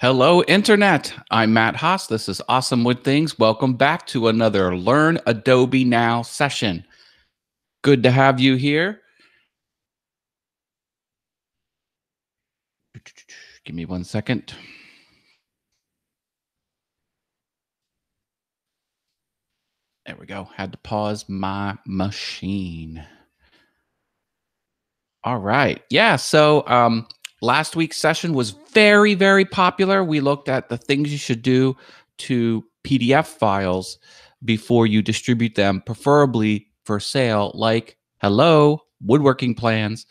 Hello, Internet. I'm Matt Haas. This is Awesome Wood Things. Welcome back to another Learn Adobe Now session. Good to have you here. Give me 1 second. There we go. Had to pause my machine. All right. Yeah. So last week's session was very, very popular. We looked at the things you should do to PDF files before you distribute them, preferably for sale, like hello, woodworking plans.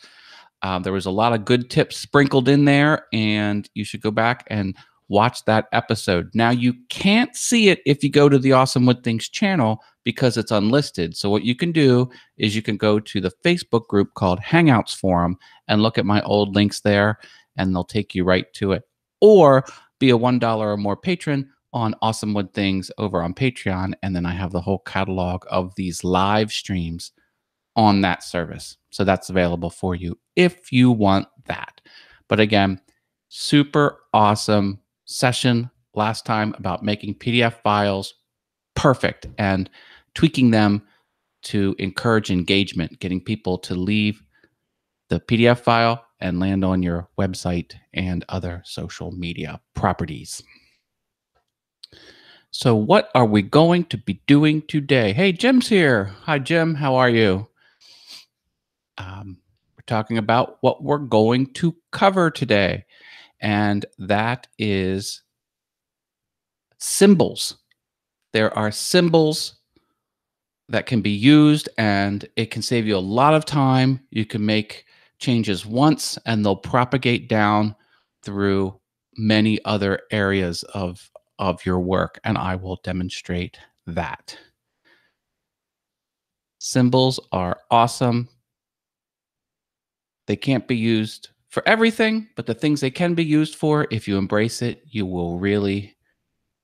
There was a lot of good tips sprinkled in there, and you should go back and watch that episode. Now, you can't see it if you go to the Awesome Wood Things channel because it's unlisted. So what you can do is you can go to the Facebook group called Hangouts Forum and look at my old links there, and they'll take you right to it. Or be a $1 or more patron on Awesome Wood Things over on Patreon, and then I have the whole catalog of these live streams on that service. So that's available for you if you want that. But again, super awesome session last time about making PDF files perfect and tweaking them to encourage engagement, getting people to leave the PDF file and land on your website and other social media properties. So what are we going to be doing today? Hey, Jim's here. Hi, Jim. How are you? We're talking about what we're going to cover today, and that is symbols. There are symbols that can be used, and it can save you a lot of time. You can make changes once, and they'll propagate down through many other areas of your work, and I will demonstrate that. Symbols are awesome. They can't be used for everything, but the things they can be used for, if you embrace it, you will really,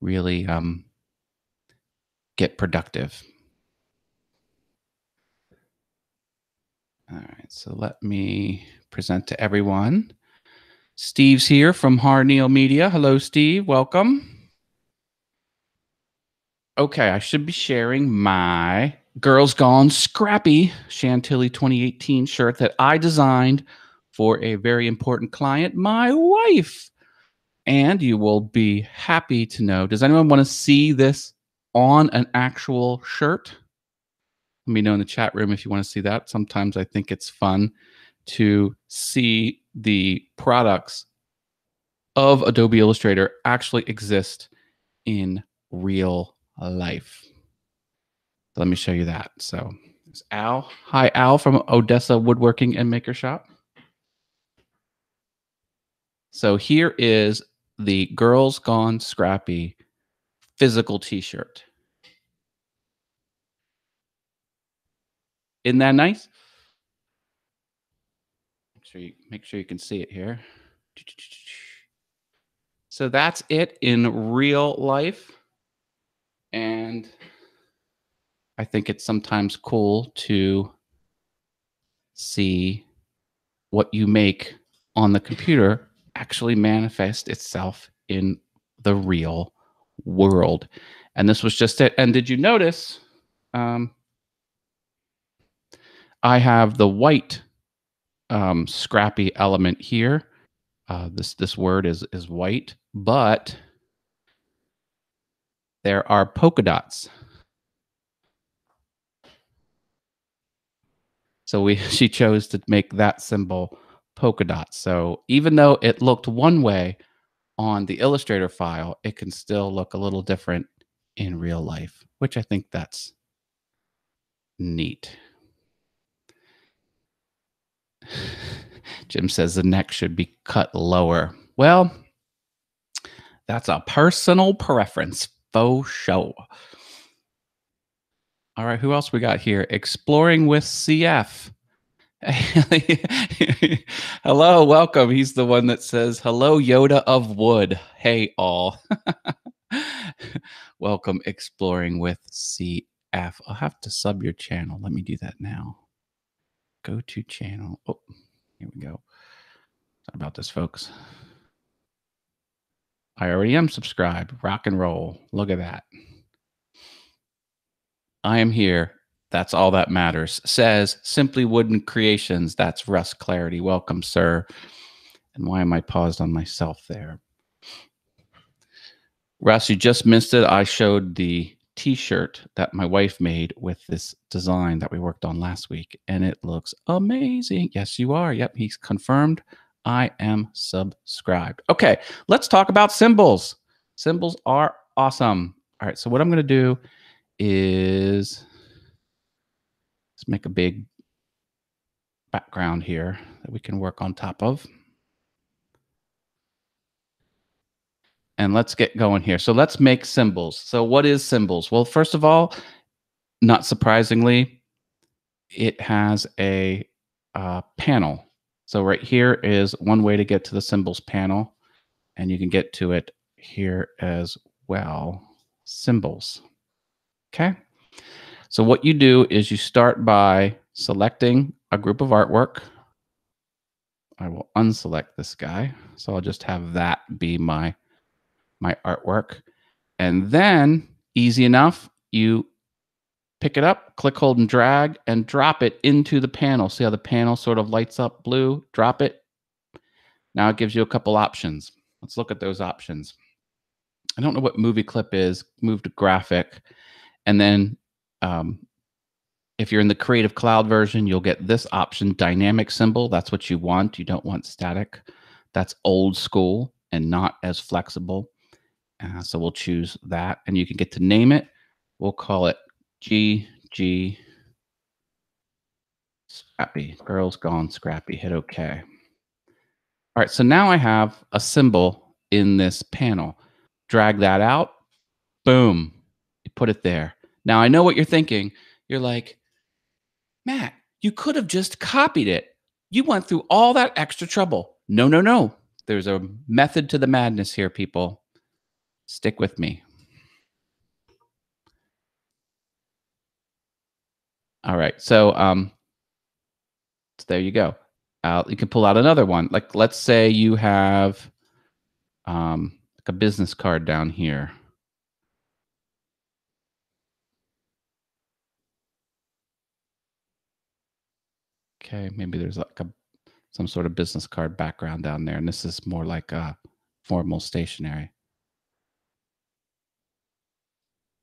really get productive. All right, so let me present to everyone. Steve's here from Harneal Media. Hello, Steve. Welcome. Okay, I should be sharing my Girls Gone Scrappy Chantilly 2018 shirt that I designed for a very important client, my wife. And you will be happy to know. Does anyone want to see this on an actual shirt? Let me know in the chat room if you want to see that. Sometimes I think it's fun to see the products of Adobe Illustrator actually exist in real life. Let me show you that. So there's Al. Hi, Al from Odessa Woodworking and Maker Shop. So here is the Girls Gone Scrappy physical t-shirt. Isn't that nice? Make sure you can see it here. So that's it in real life. And I think it's sometimes cool to see what you make on the computer actually manifest itself in the real world. And this was just it. And did you notice I have the white scrappy element here. This word is white, but there are polka dots. So she chose to make that symbol polka dots. So even though it looked one way on the Illustrator file, it can still look a little different in real life, which I think that's neat. Jim says the neck should be cut lower. Well, that's a personal preference, faux show. All right, who else we got here? Exploring with CF. Hello, welcome. He's the one that says, hello, Yoda of Wood. Hey, all. Welcome, Exploring with CF. I'll have to sub your channel. Let me do that now. Go to channel. Oh, here we go. Sorry about this, folks. I already am subscribed. Rock and roll. Look at that. I am here. That's all that matters. Says Simply Wooden Creations. That's Russ Clarity. Welcome, sir. And why am I paused on myself there? Russ, you just missed it. I showed the t-shirt that my wife made with this design that we worked on last week, and it looks amazing. Yes, you are. Yep, he's confirmed. I am subscribed. Okay, let's talk about symbols. Symbols are awesome. All right, so what I'm going to do is let's make a big background here that we can work on top of. And let's get going here. So let's make symbols. So what is symbols? Well, first of all, not surprisingly, it has a panel. So right here is one way to get to the symbols panel, and you can get to it here as well. Symbols. Okay. So what you do is you start by selecting a group of artwork. I will unselect this guy. So I'll just have that be my artwork. And then, easy enough, you pick it up, click, hold, and drag, and drop it into the panel. See how the panel sort of lights up blue? Drop it. Now it gives you a couple options. Let's look at those options. I don't know what movie clip is. Move to graphic. And then if you're in the Creative Cloud version, you'll get this option, dynamic symbol. That's what you want. You don't want static. That's old school and not as flexible. So we'll choose that. And you can get to name it. We'll call it GG Scrappy. Girls Gone Scrappy. Hit OK. All right, so now I have a symbol in this panel. Drag that out. Boom. You put it there. Now I know what you're thinking. You're like, Matt, you could have just copied it. You went through all that extra trouble. No, no, no. There's a method to the madness here, people. Stick with me. All right, so there you go. You can pull out another one. Like, let's say you have like a business card down here. Okay, maybe there's like some sort of business card background down there, and this is more like a formal stationery.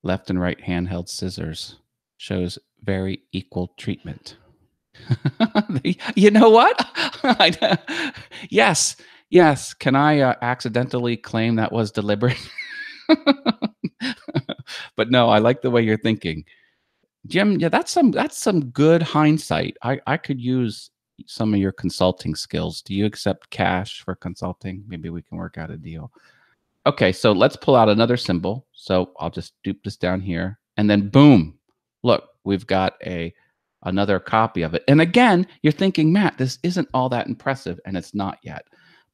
Left and right handheld scissors shows very equal treatment. You know what? Yes, yes. Can I accidentally claim that was deliberate? But no, I like the way you're thinking, Jim. Yeah, that's some good hindsight. I could use some of your consulting skills. Do you accept cash for consulting? Maybe we can work out a deal. Okay, so let's pull out another symbol. So I'll just dupe this down here, and then boom, look, we've got another copy of it. And again, you're thinking, Matt, this isn't all that impressive, and it's not yet.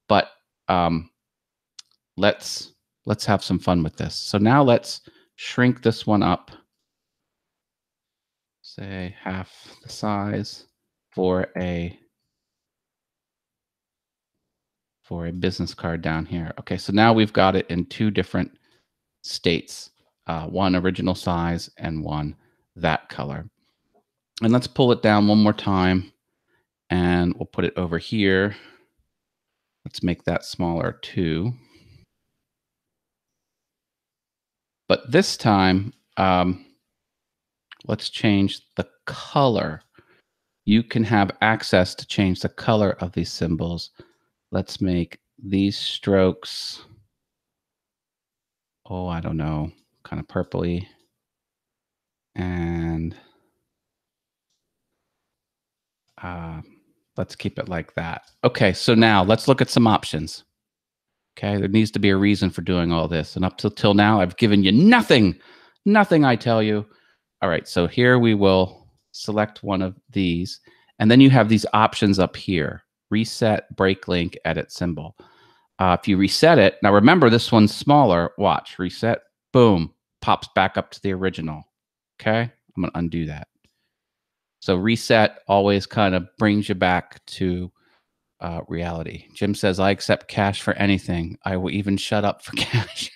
But let's have some fun with this. So now let's shrink this one up, say half the size for a business card down here. Okay, so now we've got it in two different states, one original size and one that color. And let's pull it down one more time, and we'll put it over here. Let's make that smaller too. But this time, let's change the color. You can have access to change the color of these symbols. Let's make these strokes, oh, I don't know, kind of purpley. And let's keep it like that. Okay, so now let's look at some options. Okay, there needs to be a reason for doing all this. And up till now, I've given you nothing, I tell you. All right, so here we will select one of these. And then you have these options up here. Reset, break link, edit symbol. If you reset it, now remember this one's smaller. Watch, reset, boom, pops back up to the original. Okay, I'm going to undo that. So reset always kind of brings you back to reality. Jim says, I accept cash for anything. I will even shut up for cash.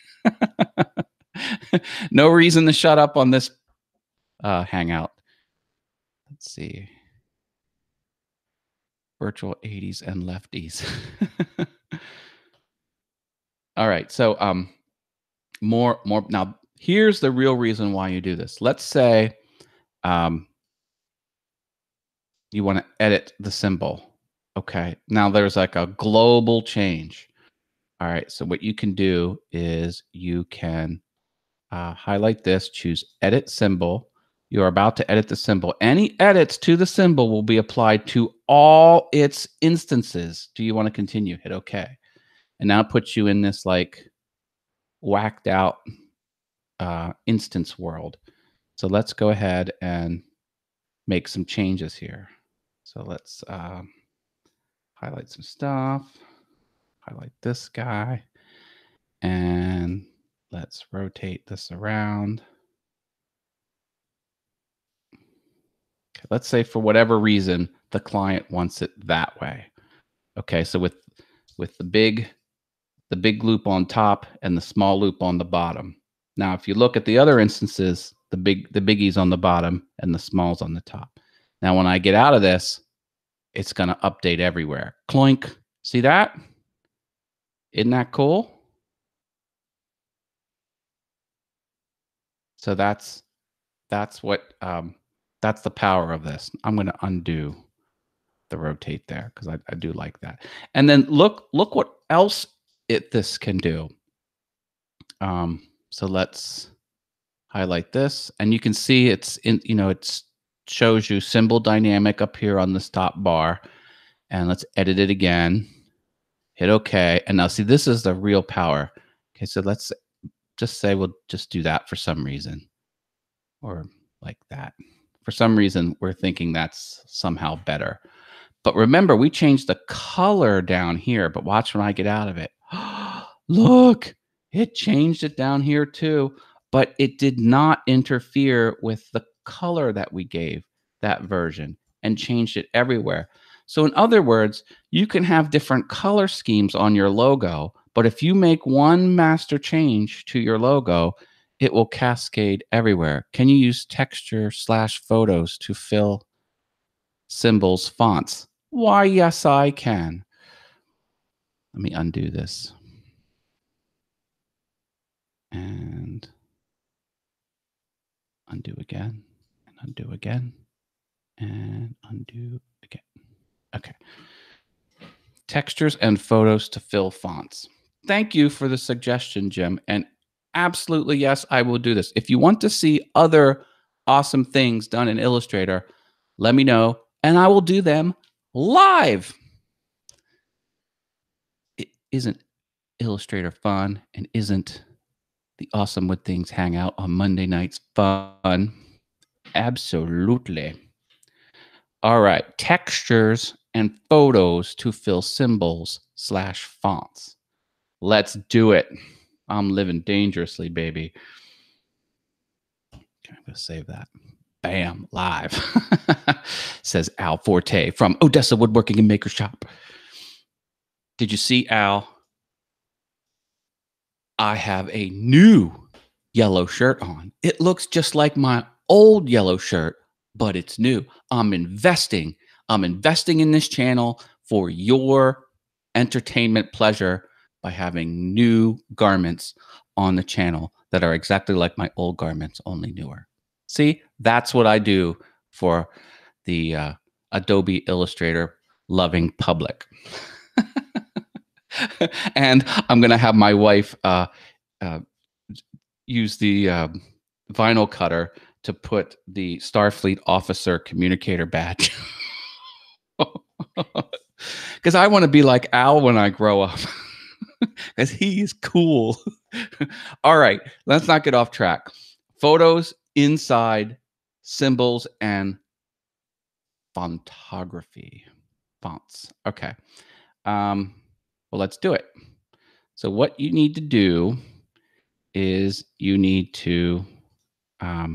No reason to shut up on this hangout. Let's see. Virtual 80s and lefties. All right. So more now here's the real reason why you do this. Let's say you want to edit the symbol. Okay. Now there's like a global change. All right. So what you can do is you can highlight this, choose edit symbol. You're about to edit the symbol. Any edits to the symbol will be applied to all its instances. Do you want to continue? Hit OK. And now it puts you in this like whacked out instance world. So let's go ahead and make some changes here. So let's highlight some stuff, highlight this guy, and let's rotate this around. Okay, let's say for whatever reason, the client wants it that way. Okay, so with the big loop on top and the small loop on the bottom. Now, if you look at the other instances, the biggie's on the bottom and the small's on the top. Now, when I get out of this, it's going to update everywhere. Cloink. See that? Isn't that cool? So that's what that's the power of this. I'm going to undo the rotate there because I do like that. And then look what else this can do. So let's highlight this, and you can see it's in, it shows you symbol dynamic up here on this top bar. And let's edit it again. Hit OK. And now see, this is the real power. Okay, so let's just say we'll just do that for some reason, or like that. For some reason, we're thinking that's somehow better. But remember, we changed the color down here, but watch when I get out of it. Look, it changed it down here too, but it did not interfere with the color that we gave that version and changed it everywhere. So in other words, you can have different color schemes on your logo, but if you make one master change to your logo, it will cascade everywhere. Can you use texture/photos to fill symbols, fonts? Why, yes, I can. Let me undo this. And undo again, and undo again, and undo again. Okay. Textures and photos to fill fonts. Thank you for the suggestion, Jim. And absolutely, yes, I will do this. If you want to see other awesome things done in Illustrator, let me know, and I will do them live. It isn't Illustrator fun, and isn't the Awesome Wood Things Hangout on Monday nights fun? Absolutely. All right, textures and photos to fill symbols/fonts. Let's do it. I'm living dangerously, baby. Okay, I'm going to save that. Bam, live. Says Al Forte from Odessa Woodworking and Maker Shop. Did you see, Al? I have a new yellow shirt on. It looks just like my old yellow shirt, but it's new. I'm investing. I'm investing in this channel for your entertainment pleasure by having new garments on the channel that are exactly like my old garments, only newer. See, that's what I do for the Adobe Illustrator loving public. And I'm going to have my wife use the vinyl cutter to put the Starfleet officer communicator badge. Because I want to be like Al when I grow up. Because he's cool. All right, let's not get off track. Photos inside symbols and fontography. Fonts. Okay. Well, let's do it. So what you need to do is you need to let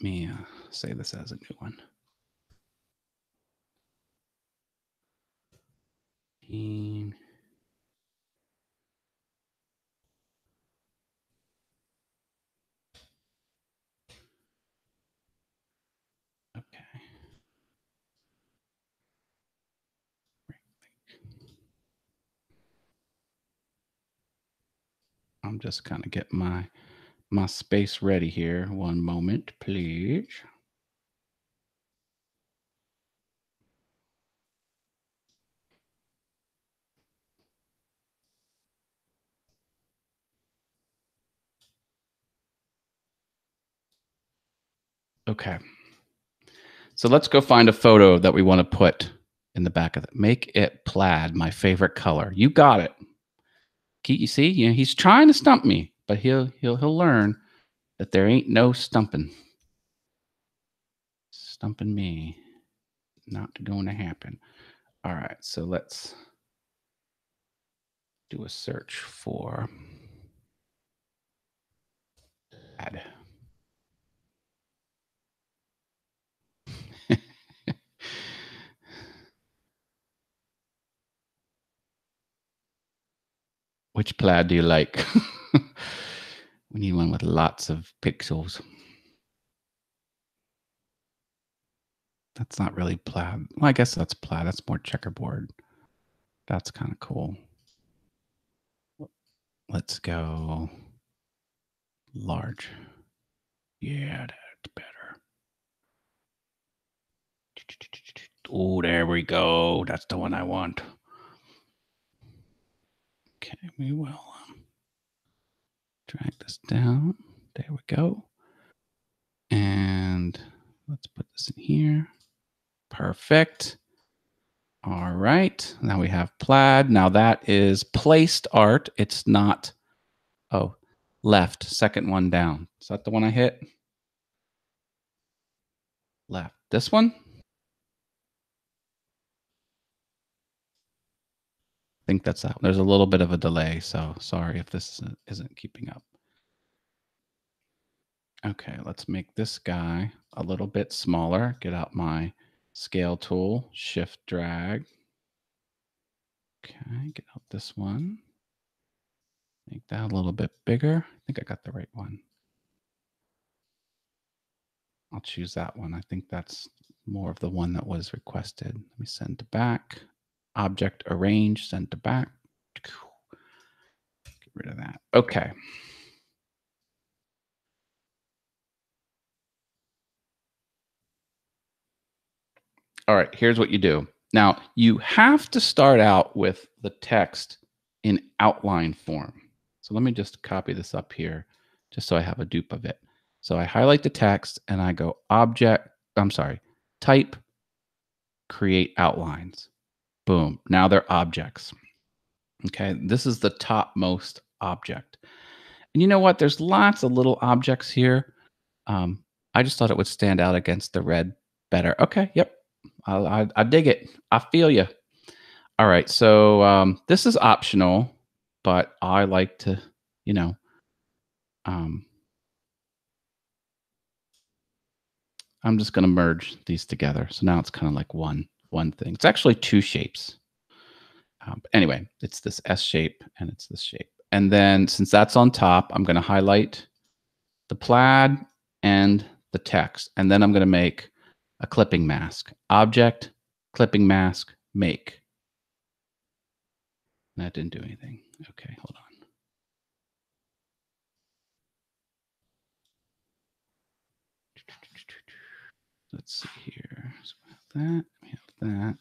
me save this as a new one. Okay. I'm just kind of getting my space ready here. One moment, please. Okay. So let's go find a photo that we want to put in the back of it. Make it plaid, my favorite color. You got it. You see, he's trying to stump me, but he'll learn that there ain't no stumping me. Not going to happen. All right, so let's do a search for plaid. Which plaid do you like? We need one with lots of pixels. That's not really plaid. Well, I guess that's plaid. That's more checkerboard. That's kind of cool. Let's go large. Yeah, that's better. Oh, there we go. That's the one I want. Okay, we will drag this down. There we go. And let's put this in here. Perfect. All right. Now we have plaid. Now that is placed art. It's not, oh, left, second one down. Is that the one I hit? Left. This one? I think that's that. There's a little bit of a delay, so sorry if this isn't keeping up. Okay, let's make this guy a little bit smaller. Get out my scale tool, shift drag. Okay, get out this one. Make that a little bit bigger. I think I got the right one. I'll choose that one. I think that's more of the one that was requested. Let me send to back. Object arrange, send to back. Get rid of that. Okay. All right, here's what you do. Now, you have to start out with the text in outline form. So let me just copy this up here just so I have a dupe of it. So I highlight the text and I go type, create outlines. Boom. Now they're objects. Okay, this is the topmost object. And you know what? There's lots of little objects here. I just thought it would stand out against the red better. Okay, yep. I dig it. I feel you. All right, so this is optional, but I like to, you know, I'm just going to merge these together. So now it's kind of like one thing. It's actually two shapes. Anyway, it's this S shape and it's this shape. And then since that's on top, I'm going to highlight the plaid and the text. And then I'm going to make a clipping mask. Object, clipping mask, make. That didn't do anything. Okay, hold on. Let's see here. So we have that. We have that.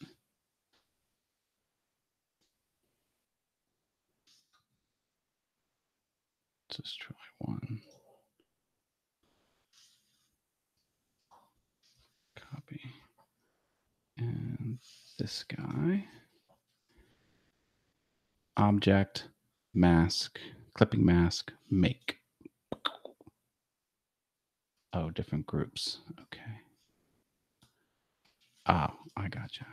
Let's just try one. Copy. And this guy. Object, mask, clipping mask, make. Oh, different groups. Okay. Oh, I gotcha.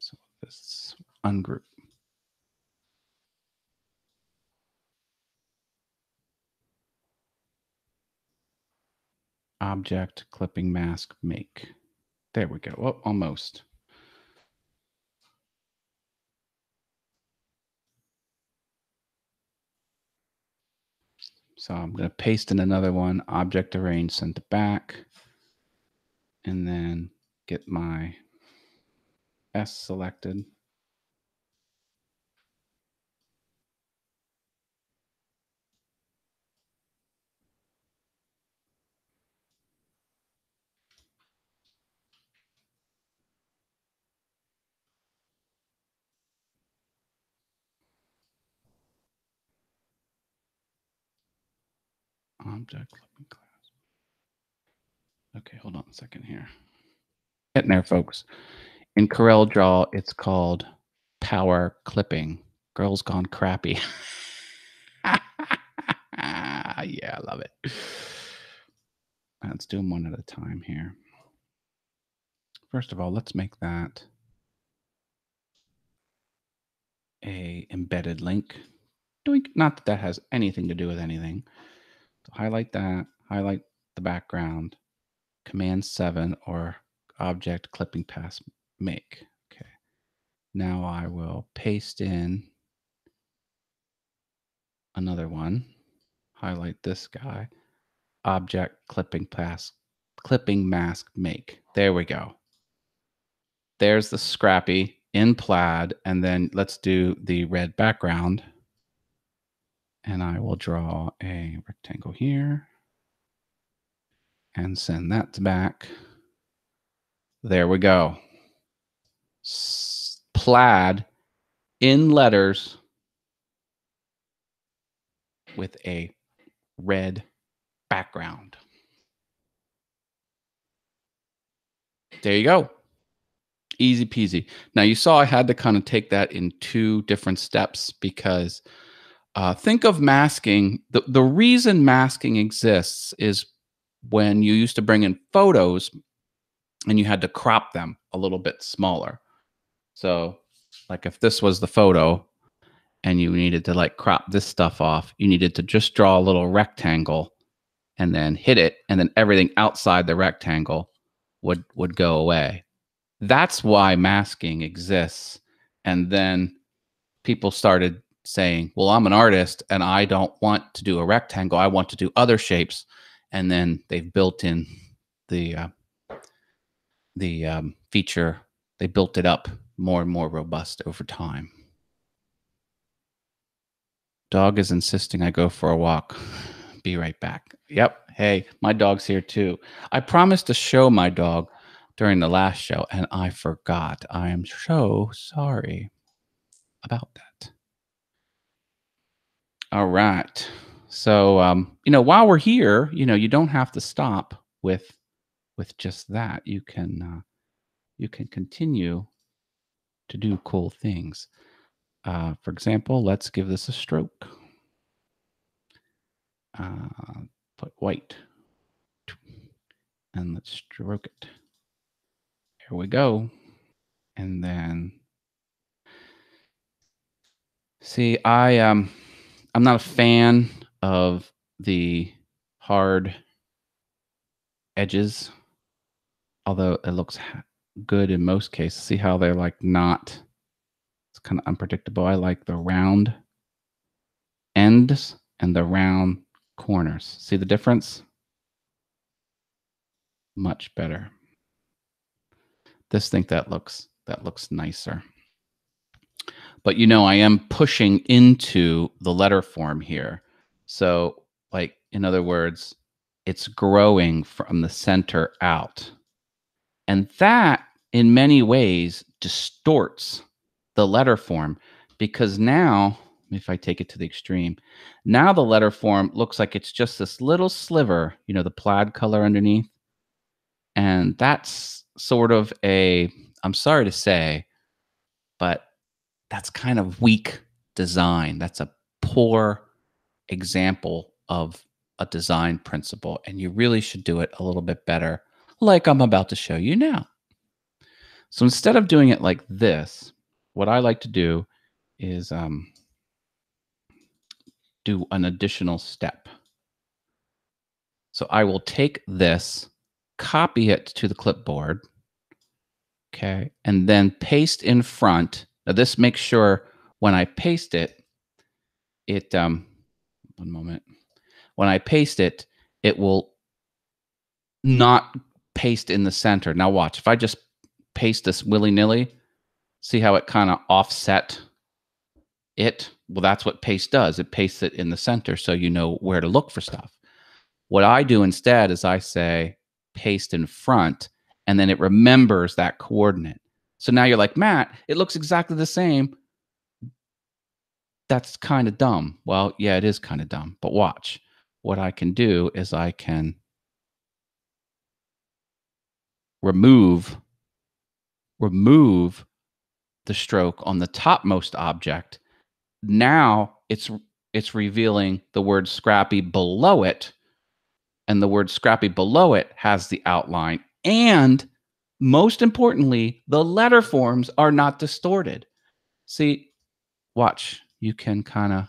So this ungroup. Object clipping mask make. There we go. Oh, almost. So I'm going to paste in another one, object arrange, send to back, and then get my S selected. Object clipping class. Okay, hold on a second here. Getting there, folks. In Corel Draw, it's called power clipping. Girls Gone Crappy. Yeah, I love it. Let's do them one at a time here. First of all, let's make that a embedded link. Not that that has anything to do with anything. So highlight that, highlight the background, Command 7 or object clipping pass make. Okay. Now I will paste in another one, highlight this guy, object clipping mask make. There we go. There's the Scrappy in plaid, and then let's do the red background. And I will draw a rectangle here and send that back. There we go. Plaid in letters with a red background. There you go. Easy peasy. Now you saw I had to kind of take that in 2 different steps because think of masking. The reason masking exists is when you used to bring in photos and you had to crop them a little bit smaller. So like if this was the photo and you needed to like crop this stuff off, you needed to just draw a little rectangle and then hit it, and then everything outside the rectangle would go away. That's why masking exists. And then people started saying, well, I'm an artist and I don't want to do a rectangle. I want to do other shapes. And then they've built in the feature. They built it up more and more robust over time. Dog is insisting I go for a walk. Be right back. Yep. Hey, my dog's here too. I promised to show my dog during the last show and I forgot. I am so sorry about that. All right. So, while we're here, you don't have to stop with just that. You can continue to do cool things. For example, let's give this a stroke. Put white and let's stroke it. Here we go. And then see, I'm not a fan of the hard edges, although it looks good in most cases. See how they're like not, it's kind of unpredictable. I like the round ends and the round corners. See the difference? Much better. That looks nicer. But I am pushing into the letter form here. So like, in other words, it's growing from the center out. And that in many ways distorts the letter form because now, if I take it to the extreme, now the letter form looks like it's just this little sliver, the plaid color underneath. And that's sort of I'm sorry to say, but that's kind of weak design. That's a poor example of a design principle. And you really should do it a little bit better, like I'm about to show you now. So instead of doing it like this, what I like to do is do an additional step. So I will take this, copy it to the clipboard, okay, and then paste in front. Now this makes sure when I paste it, one moment. When I paste it, it will not paste in the center. Now watch, if I just paste this willy-nilly, see how it kind of offset it? Well, that's what paste does. It pastes it in the center so you know where to look for stuff. What I do instead is I say paste in front, and then it remembers that coordinate. So now you're like, Matt, it looks exactly the same. That's kind of dumb. Well, yeah, it is kind of dumb, but watch. What I can do is I can remove the stroke on the topmost object. Now it's revealing the word Scrappy below it, and the word Scrappy below it has the outline. And most importantly, the letter forms are not distorted. See, watch. You can kind of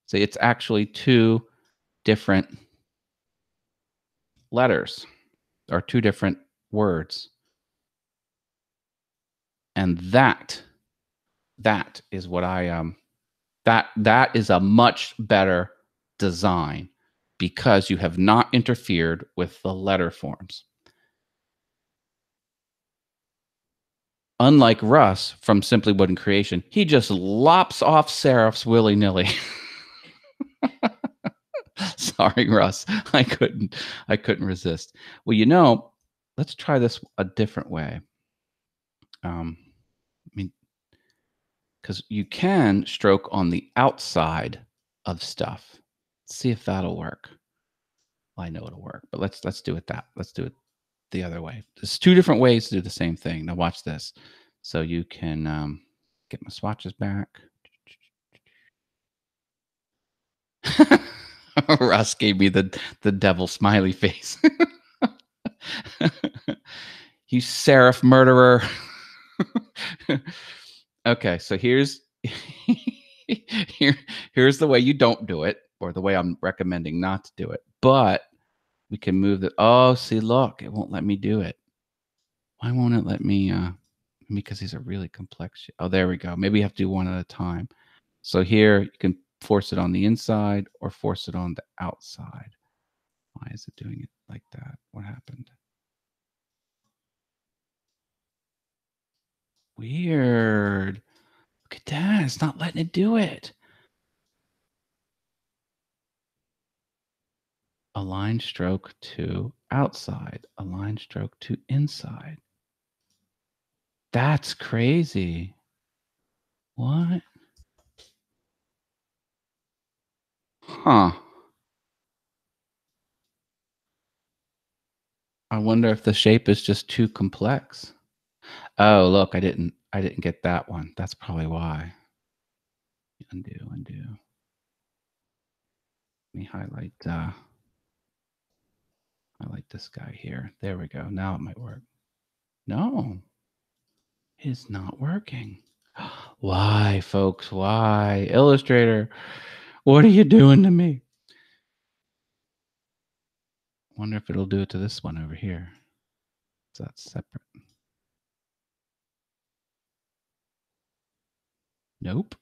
see it's actually two different letters or two different words. And that is what that is a much better design because you have not interfered with the letter forms. Unlike Russ from Simply Wooden Creation, he just lops off serifs willy-nilly. Sorry, Russ. I couldn't resist. Well, let's try this a different way. I mean, because you can stroke on the outside of stuff. See if that'll work. Well, I know it'll work, but let's do it let's do it the other way. There's two different ways to do the same thing. Now watch this. So you can get my swatches back. Russ gave me the devil smiley face. You serif murderer. Okay, so here's here's the way you don't do it, or the way I'm recommending not to do it. But we can move the. Oh, see, look, it won't let me do it. Why won't it let me? Because these are really complex. Oh, there we go. Maybe you have to do one at a time. So here you can force it on the inside or force it on the outside. Why is it doing it like that? What happened? Weird. Look at that. It's not letting it do it. Align stroke to outside. Align stroke to inside. That's crazy. What? Huh. I wonder if the shape is just too complex. Oh, look, I didn't get that one. That's probably why. Undo. Let me highlight this guy here. There we go. Now it might work. No. It's not working. Why, folks? Why? Illustrator, what are you doing to me? Wonder if it'll do it to this one over here. So that's separate. Nope.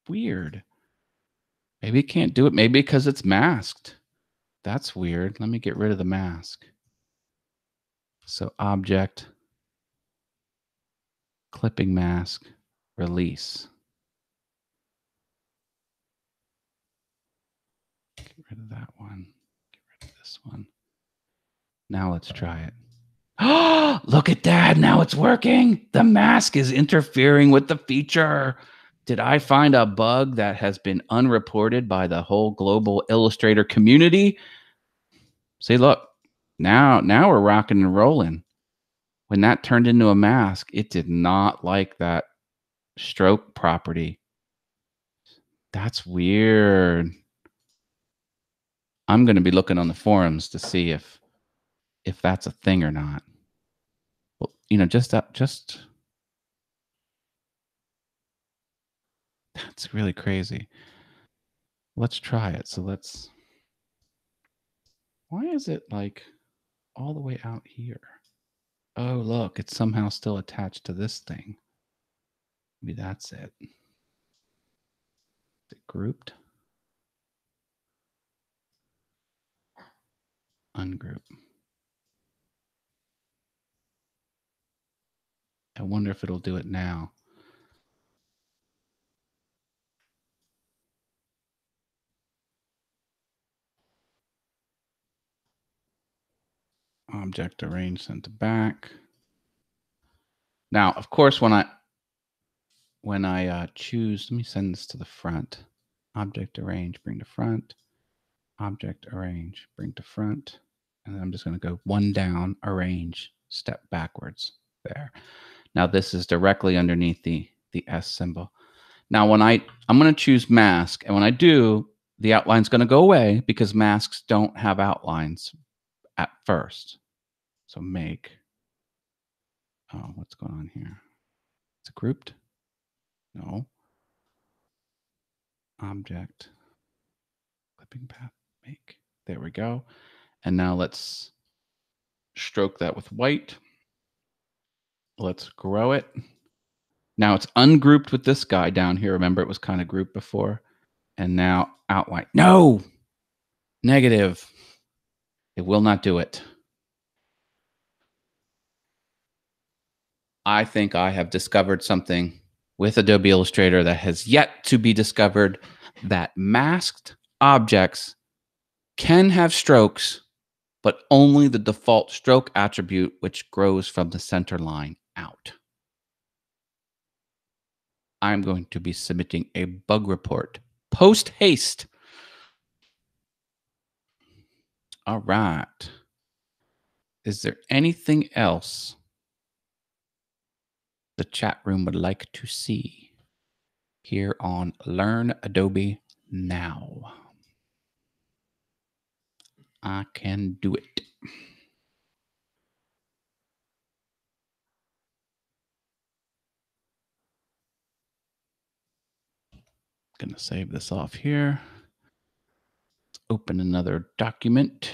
Weird. Maybe it can't do it. Maybe because it's masked. That's weird. Let me get rid of the mask. So object, clipping mask, release. Get rid of that one. Get rid of this one. Now let's try it. Oh, look at that. Now it's working. The mask is interfering with the feature. Did I find a bug that has been unreported by the whole global Illustrator community? See, look, now we're rocking and rolling. When that turned into a mask, it did not like that stroke property. That's weird. I'm going to be looking on the forums to see if that's a thing or not. Well, just that's really crazy. Let's try it. So let's Why is it like all the way out here? Oh, look, it's somehow still attached to this thing. Maybe that's it. Is it grouped? Ungroup. I wonder if it'll do it now. Object arrange, sent to back. Now, of course, when I choose, let me send this to the front. Object arrange, bring to front. Object arrange, bring to front. And then I'm just going to go one down, arrange, step backwards there. Now this is directly underneath the S symbol. Now when I'm going to choose mask, and when I do, the outline's going to go away because masks don't have outlines at first. So make, oh, what's going on here? Is it grouped? No. Object, clipping path, make. There we go. And now let's stroke that with white. Let's grow it. Now it's ungrouped with this guy down here. Remember, it was kind of grouped before. And now outline. No! Negative. It will not do it. I think I have discovered something with Adobe Illustrator that has yet to be discovered, that masked objects can have strokes, but only the default stroke attribute, which grows from the center line out. I'm going to be submitting a bug report post haste. All right. Is there anything else the chat room would like to see here on Learn Adobe Now? I can do it. Gonna save this off here. Let's open another document.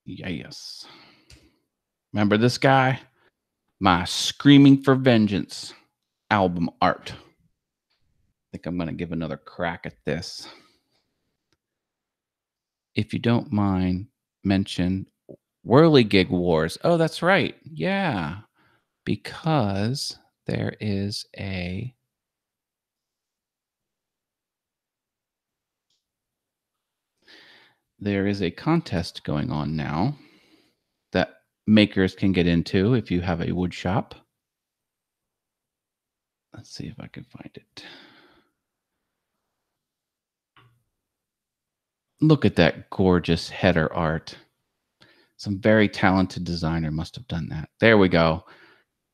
Yes. Remember this guy? My Screaming for Vengeance album art. I think I'm gonna give another crack at this. If you don't mind, mention Whirligig Wars. Oh, that's right. Yeah. Because there is a contest going on now that makers can get into if you have a wood shop. Let's see if I can find it. Look at that gorgeous header art. Some very talented designer must have done that. There we go.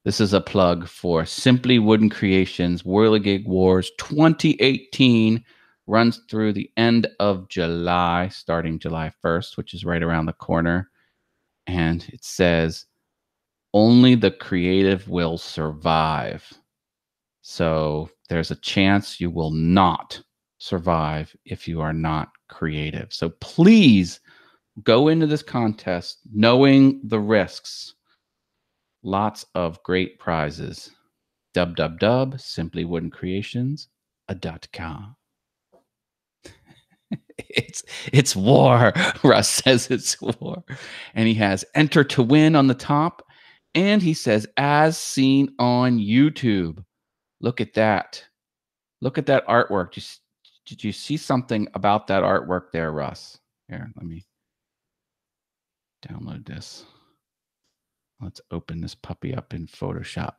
This is a plug for Simply Wooden Creations Whirligig Wars 2018. Runs through the end of July, starting July 1st, which is right around the corner. And it says, only the creative will survive. So there's a chance you will not survive if you are not creative. So please go into this contest knowing the risks. Lots of great prizes. simplywoodencreations.com. It's war. Russ says it's war. And he has enter to win on the top. And he says, as seen on YouTube. Look at that. Look at that artwork. Did you see something about that artwork there, Russ? Here, let me download this. Let's open this puppy up in Photoshop.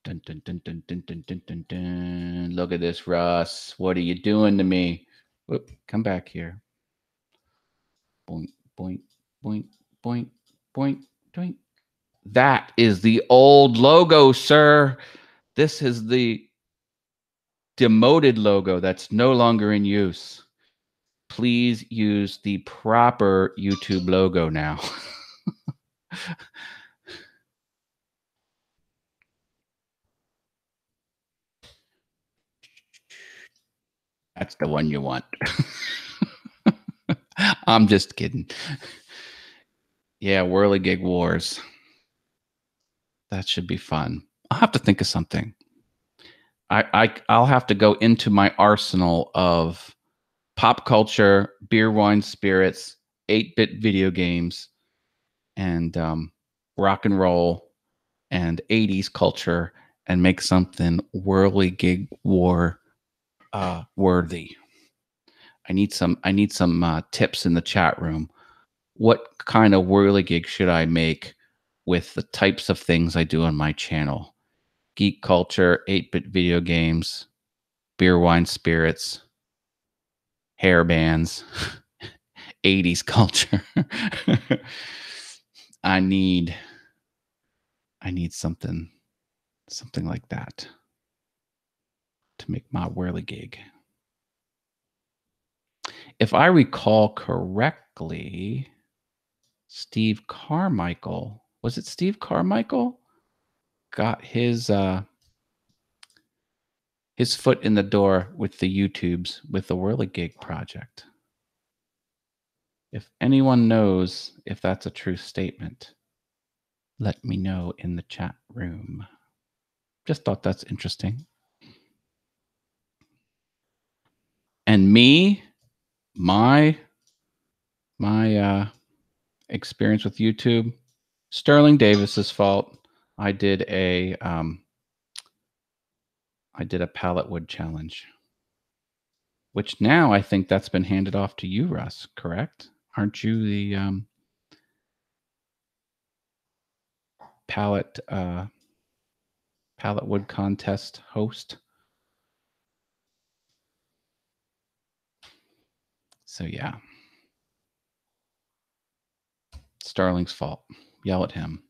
Dun, dun, dun, dun, dun, dun, dun, dun, dun. Look at this, Russ. What are you doing to me? Whoop, come back here. Boink, boink, boink, boink, boink, boink. That is the old logo, sir. This is the demoted logo that's no longer in use. Please use the proper YouTube logo now. That's the one you want. I'm just kidding. Yeah, Whirligig Wars. That should be fun. I'll have to think of something. I'll have to go into my arsenal of pop culture, beer, wine, spirits, 8-bit video games, and rock and roll and 80s culture and make something Whirligig War worthy. I need some tips in the chat room. What kind of whirligig should I make with the types of things I do on my channel? Geek culture, 8-bit video games, beer, wine, spirits, hair bands, 80s culture. I need something like that to make my whirligig. If I recall correctly, Steve Carmichael, was it Steve Carmichael? Got his foot in the door with the YouTubes with the Whirligig project. If anyone knows if that's a true statement, let me know in the chat room. Just thought that's interesting. And me, my experience with YouTube, Sterling Davis's fault. I did a palette wood challenge, which now I think that's been handed off to you, Russ. Correct? Aren't you the palette wood contest host? So yeah, Starling's fault. Yell at him.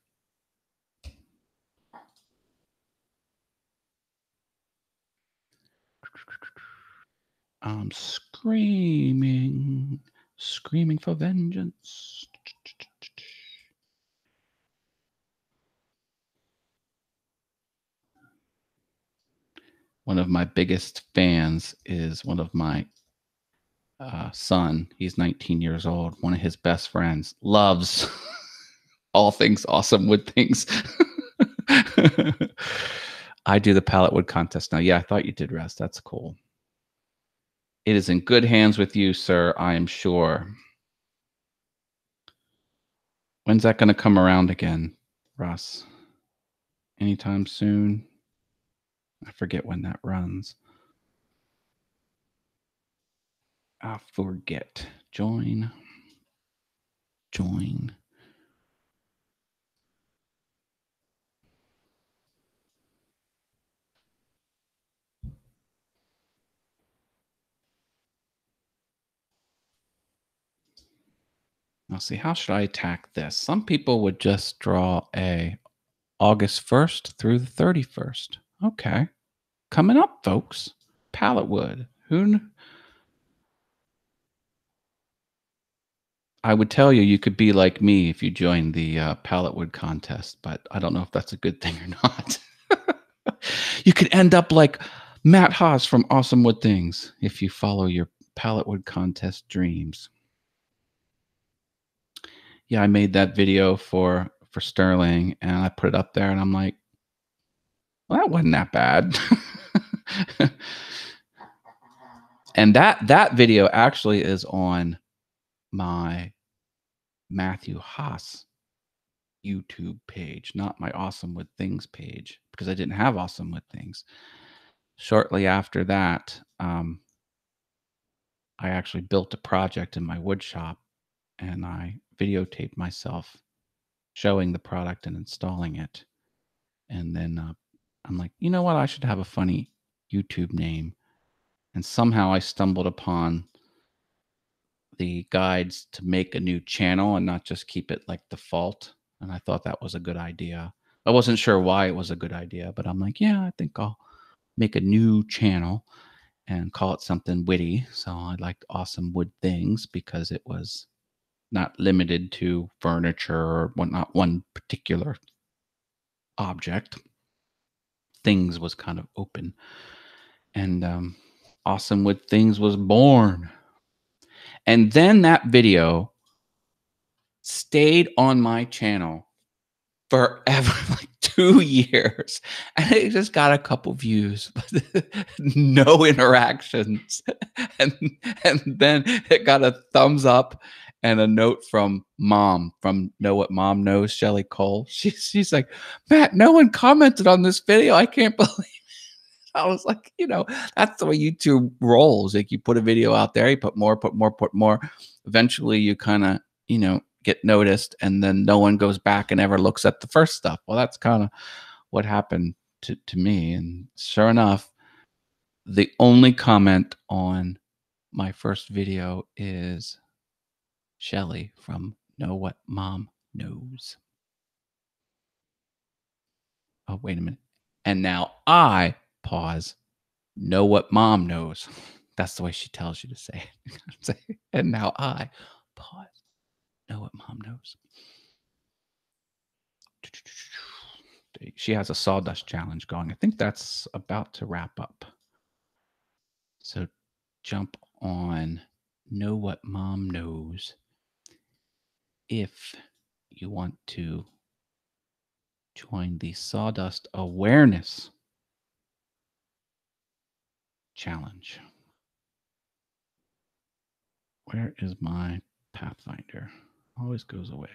I'm screaming for vengeance. One of my biggest fans is one of my son. He's 19 years old. One of his best friends loves all things awesome wood things. I do the palette wood contest now. Yeah, I thought you did, Russ. That's cool. It is in good hands with you, sir, I am sure. When's that going to come around again, Russ? Anytime soon? I forget when that runs. I forget. Join. Now see, how should I attack this? Some people would just draw a August 1st through the 31st. Okay. Coming up, folks. Palette wood. I would tell you could be like me if you joined the palette wood contest, but I don't know if that's a good thing or not. You could end up like Matt Haas from Awesome Wood Things if you follow your palette wood contest dreams. Yeah, I made that video for Sterling and I put it up there and I'm like, well, that wasn't that bad. And that video actually is on my Matthew Haas YouTube page, not my Awesome Wood Things page, because I didn't have Awesome Wood Things. Shortly after that, I actually built a project in my wood shop and I videotaped myself showing the product and installing it. And then I'm like, you know what? I should have a funny YouTube name. And somehow I stumbled upon the guides to make a new channel and not just keep it like default. And I thought that was a good idea. I wasn't sure why it was a good idea, but I'm like, yeah, I think I'll make a new channel and call it something witty. So I liked Awesome Wood Things because it was not limited to furniture or not one particular object. Things was kind of open. And Awesome with Things was born. And then that video stayed on my channel forever, like 2 years, and it just got a couple views, but no interactions, and and then it got a thumbs up and a note from mom, from Know What Mom Knows, Shelly Cole. She's like, "Matt, no one commented on this video, I can't believe." I was like, that's the way YouTube rolls. Like you put a video out there, you put more, put more, put more. Eventually you kind of, get noticed and then no one goes back and ever looks at the first stuff. Well, that's kind of what happened to me. And sure enough, the only comment on my first video is Shelly from Know What Mom Knows. Oh, wait a minute. And now I pause. Know what mom knows. That's the way she tells you to say it. And now I pause. Know what mom knows. She has a sawdust challenge going. I think that's about to wrap up. So jump on Know What Mom Knows if you want to join the Sawdust Awareness Challenge. Where is my Pathfinder? Always goes away.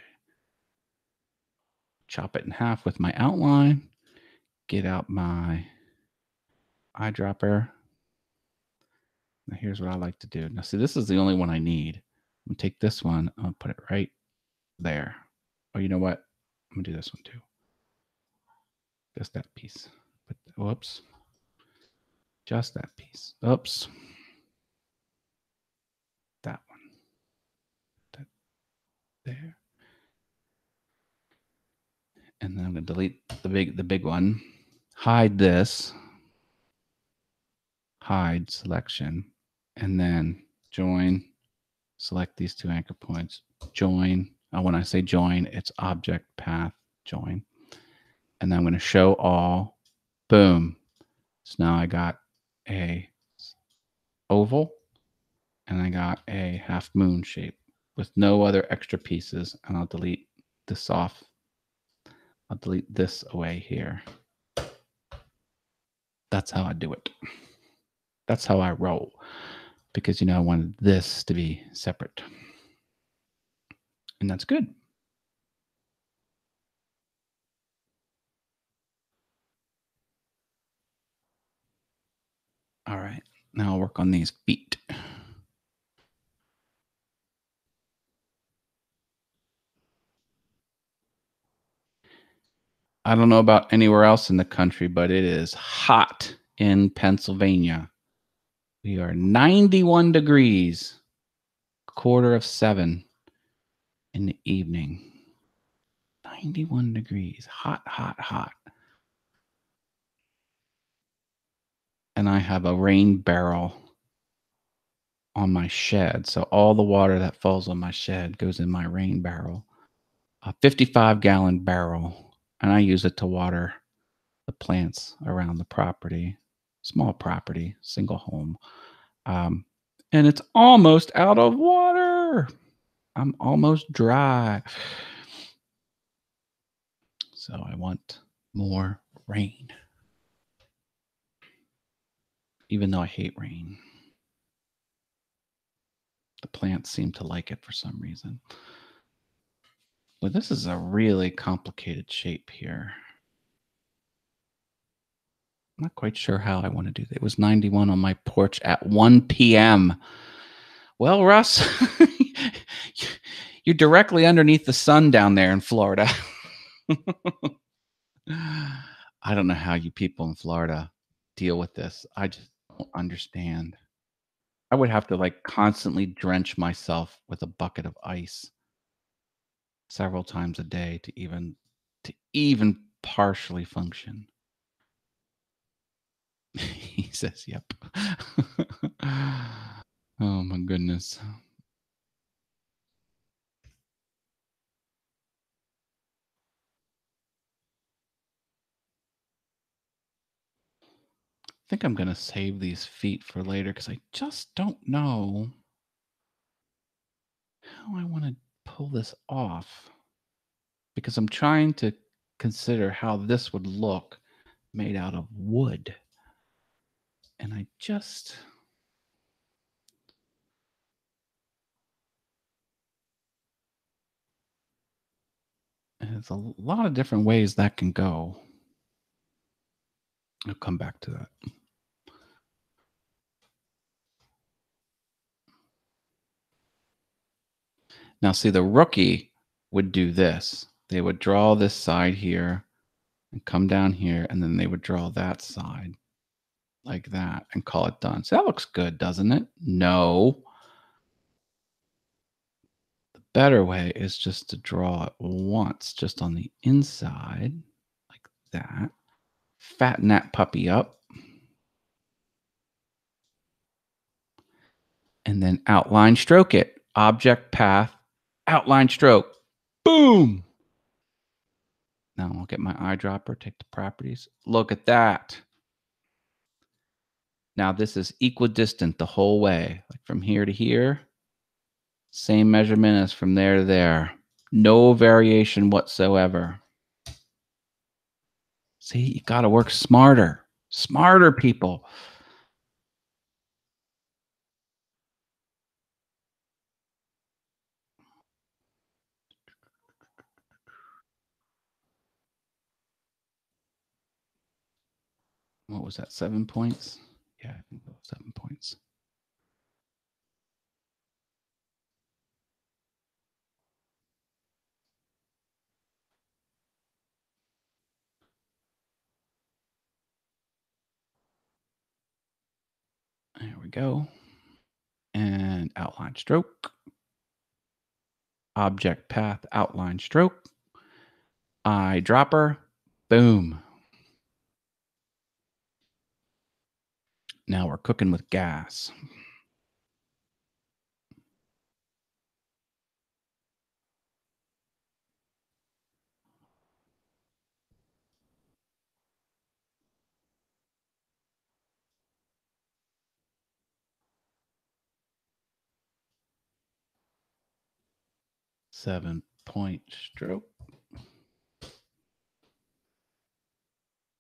Chop it in half with my outline. Get out my eyedropper. Now here's what I like to do. Now see, this is the only one I need. I'm gonna take this one. I'll put it right there. Oh, you know what? I'm gonna do this one too. Just that piece. But whoops. Just that piece. Oops. That one. That there. And then I'm gonna delete the big one. Hide this. Hide selection. And then join. Select these two anchor points. Join. When I say join, it's object path join. And then I'm going to show all. Boom. So now I got a oval and I got a half moon shape with no other extra pieces. And I'll delete this off. I'll delete this away here. That's how I do it. That's how I roll. Because, I wanted this to be separate. And that's good. All right. Now I'll work on these feet. I don't know about anywhere else in the country, but it is hot in Pennsylvania. We are 91 degrees, 6:45 in the evening. 91 degrees, hot, hot, hot. And I have a rain barrel on my shed. So all the water that falls on my shed goes in my rain barrel, a 55-gallon barrel. And I use it to water the plants around the property, small property, single home. And it's almost out of water. I'm almost dry. So I want more rain. Even though I hate rain. The plants seem to like it for some reason. Well, this is a really complicated shape here. I'm not quite sure how I want to do that. It was 91 on my porch at 1 p.m. Well, Russ, you're directly underneath the sun down there in Florida. I don't know how you people in Florida deal with this. I just don't understand. I would have to like constantly drench myself with a bucket of ice several times a day to even partially function. He says, "Yep." Oh my goodness. think I'm going to save these feet for later because I just don't know how I want to pull this off. Because I'm trying to consider how this would look made out of wood. And I just... There's a lot of different ways that can go. I'll come back to that. Now, see, the rookie would do this. They would draw this side here and come down here, and then they would draw that side like that and call it done. So that looks good, doesn't it? No. The better way is just to draw it once, just on the inside, like that. Fatten that puppy up. And then outline stroke it. Object path, outline stroke. Boom. Now I'll get my eyedropper, take the properties. Look at that. Now this is equidistant the whole way, like from here to here. Same measurement as from there to there. No variation whatsoever. See, you got to work smarter. Smarter, people. What was that, 7 points? Yeah, I think that was 7 points. There we go. And outline stroke. Object path, outline stroke. Eyedropper. Boom. Now we're cooking with gas. Seven-point stroke.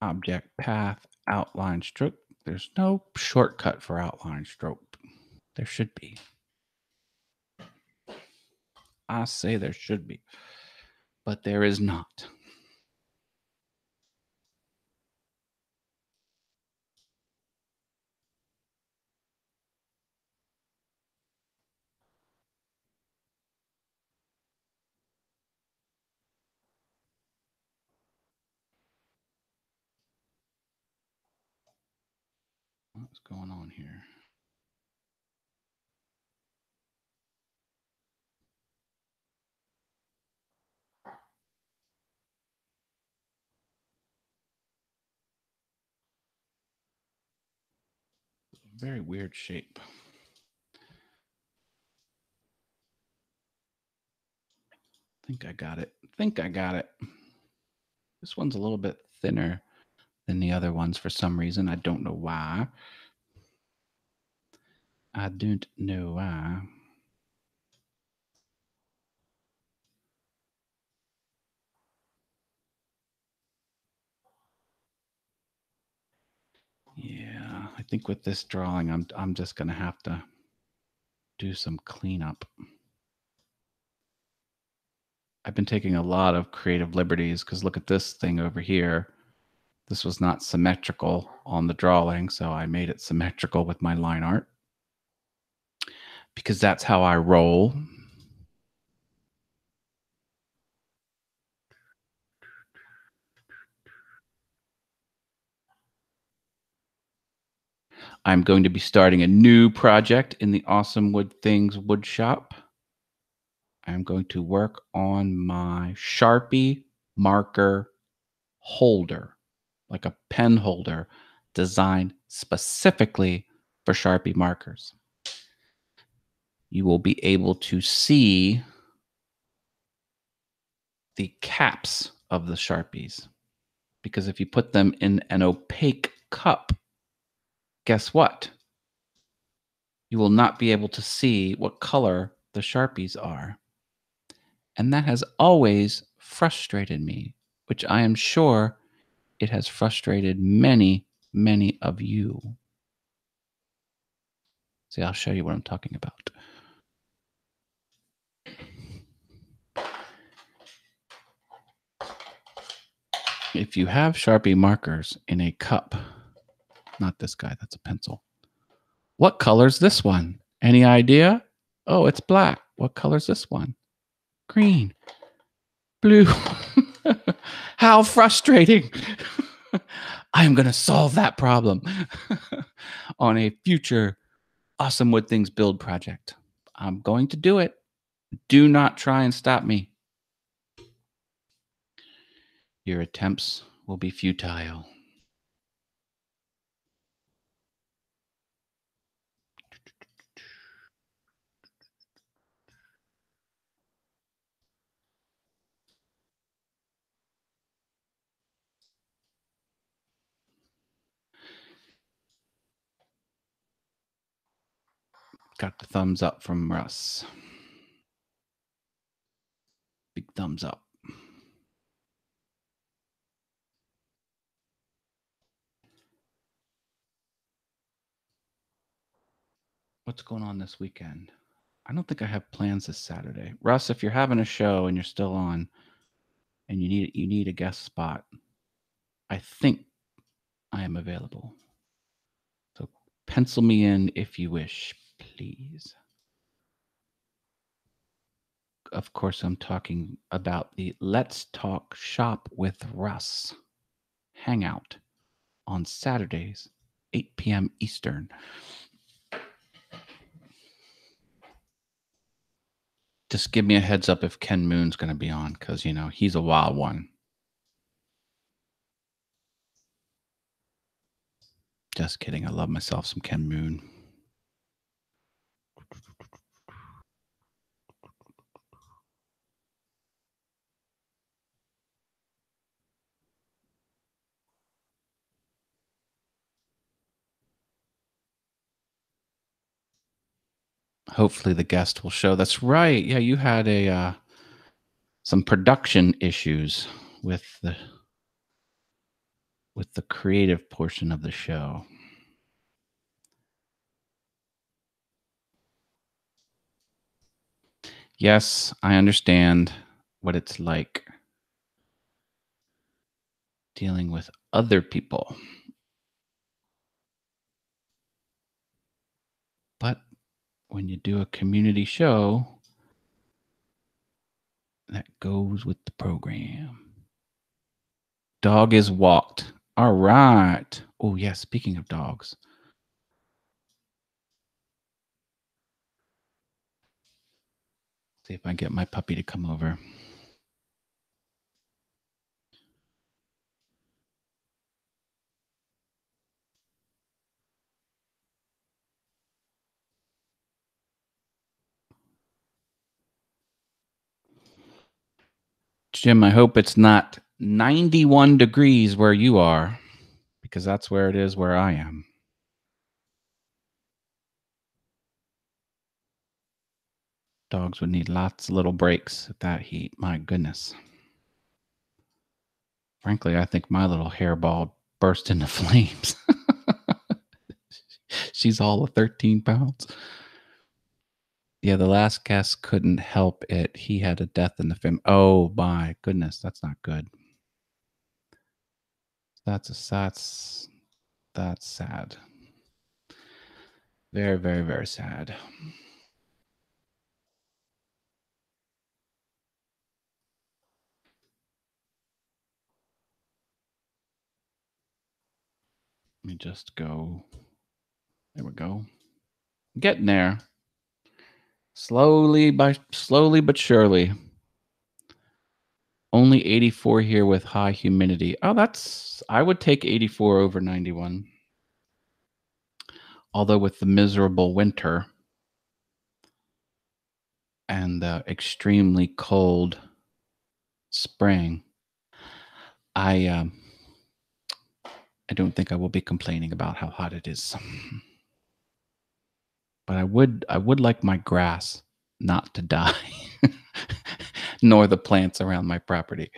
Object path, outline stroke. There's no shortcut for outline stroke. There should be. I say there should be, but there is not. What's going on here? Very weird shape. Think I got it. Think I got it. This one's a little bit thinner than the other ones for some reason. I don't know why. I don't know why. Yeah, I think with this drawing, I'm just gonna have to do some cleanup. I've been taking a lot of creative liberties because look at this thing over here. This was not symmetrical on the drawing, so I made it symmetrical with my line art because that's how I roll. I'm going to be starting a new project in the Awesome Wood Things wood shop. I'm going to work on my Sharpie marker holder, like a pen holder designed specifically for Sharpie markers. You will be able to see the caps of the Sharpies because if you put them in an opaque cup, guess what? You will not be able to see what color the Sharpies are. And that has always frustrated me, which I am sure it has frustrated many, many of you. See, I'll show you what I'm talking about. If you have Sharpie markers in a cup, not this guy, that's a pencil. What color's this one? Any idea? Oh, it's black. What color's this one? Green. Blue. How frustrating. I am going to solve that problem on a future Awesome Wood Things build project. I'm going to do it. Do not try and stop me. Your attempts will be futile. Got the thumbs up from Russ. Big thumbs up. What's going on this weekend? I don't think I have plans this Saturday. Russ, if you're having a show and you're still on and you need a guest spot, I think I am available. So pencil me in if you wish, please. Of course, I'm talking about the Let's Talk Shop with Russ hangout on Saturdays, 8 p.m. Eastern. Just give me a heads up if Ken Moon's going to be on, because, you know, he's a wild one. Just kidding. I love myself some Ken Moon. Hopefully the guest will show. That's right. Yeah, you had a some production issues with the creative portion of the show. Yes, I understand what it's like dealing with other people. But when you do a community show, that goes with the program. Dog is walked. All right. Oh, yeah. Speaking of dogs. See if I can get my puppy to come over. Jim, I hope it's not 91 degrees where you are, because that's where it is where I am. Dogs would need lots of little breaks at that heat. My goodness. Frankly, I think my little hairball burst into flames. She's all of 13 pounds. Yeah, the last guest couldn't help it. He had a death in the family. Oh my goodness, that's not good. That's sad. Very, very, very sad. Let me just go. There we go. Getting there. Slowly but surely. Only 84 here with high humidity. Oh, I would take 84 over 91. Although with the miserable winter and the extremely cold spring, I I don't think I will be complaining about how hot it is. But I would like my grass not to die, nor the plants around my property.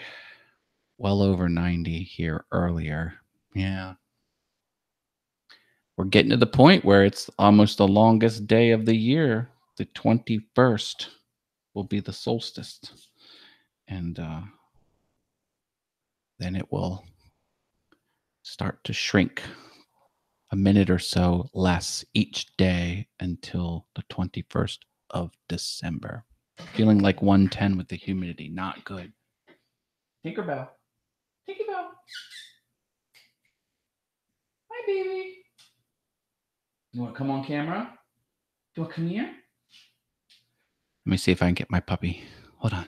Well over 90 here earlier. Yeah. We're getting to the point where it's almost the longest day of the year. The 21st will be the solstice. And then it will start to shrink a minute or so less each day until the 21st of December. Feeling like 110 with the humidity. Not good. Tinkerbell. Tinkerbell. Hi, baby. You want to come on camera? Do you want to come here? Let me see if I can get my puppy. Hold on.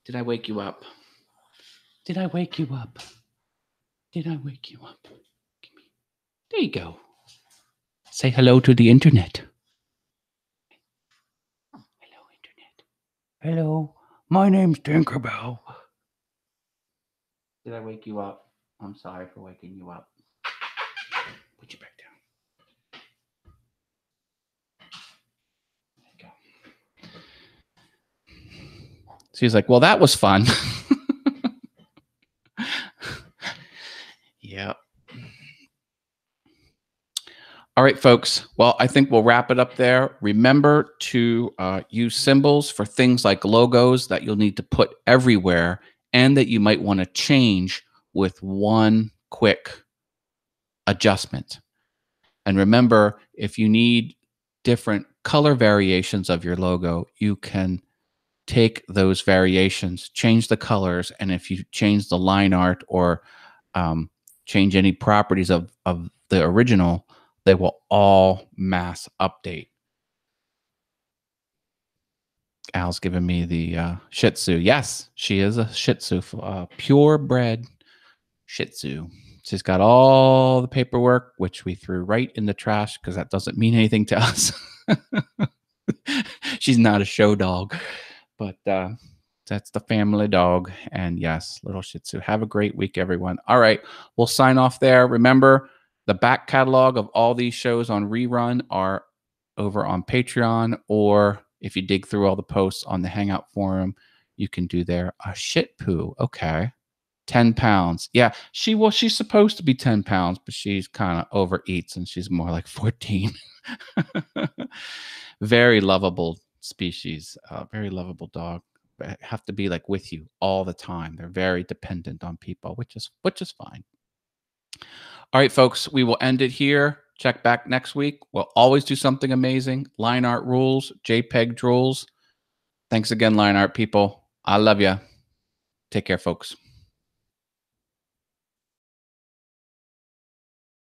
Did I wake you up? Did I wake you up? Did I wake you up? There you go. Say hello to the internet. Hello, internet. Hello. My name's Tinkerbell. Did I wake you up? I'm sorry for waking you up. Put you back down. There you go. She's like, well, that was fun. Yeah. All right, folks. Well, I think we'll wrap it up there. Remember to use symbols for things like logos that you'll need to put everywhere and that you might want to change with one quick adjustment. And remember, if you need different color variations of your logo, you can take those variations, change the colors, and if you change the line art or change any properties of the original, they will all mass update. Al's giving me the Shih Tzu. Yes, she is a Shih Tzu, purebred Shih Tzu. She's got all the paperwork, which we threw right in the trash because that doesn't mean anything to us. She's not a show dog, but that's the family dog. And yes, little Shih Tzu. Have a great week, everyone. All right, we'll sign off there. Remember, the back catalog of all these shows on Rerun are over on Patreon, or if you dig through all the posts on the Hangout forum, you can do there. A shit poo. Okay. 10 pounds. Yeah, she's supposed to be 10 pounds, but she's kind of overeats and she's more like 14. Very lovable species, very lovable dog. But have to be like with you all the time. They're very dependent on people, which is fine. All right, folks, we will end it here. Check back next week. We'll always do something amazing. Line art rules, JPEG rules. Thanks again, line art people. I love you. Take care, folks.